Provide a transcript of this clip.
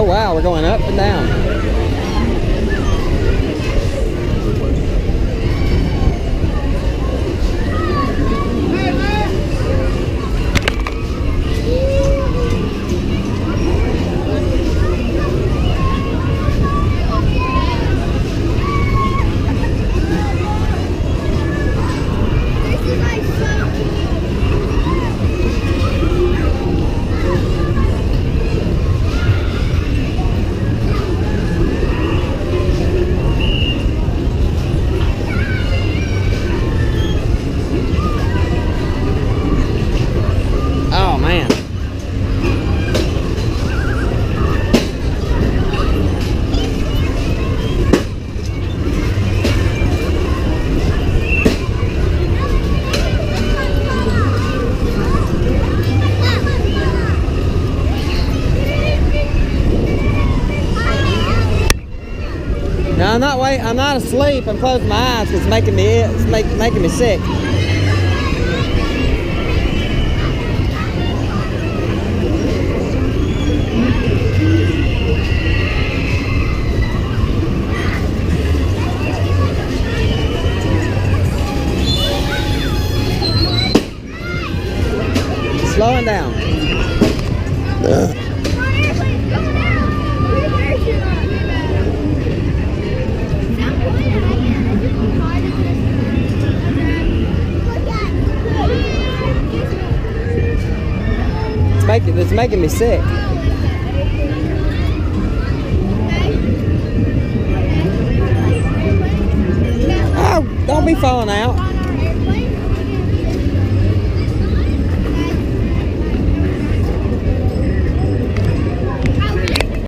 wow, we're going up and down. Now I'm not asleep. I'm closing my eyes because it's making me sick. Slowing down. It's making me sick. Oh, don't be falling out.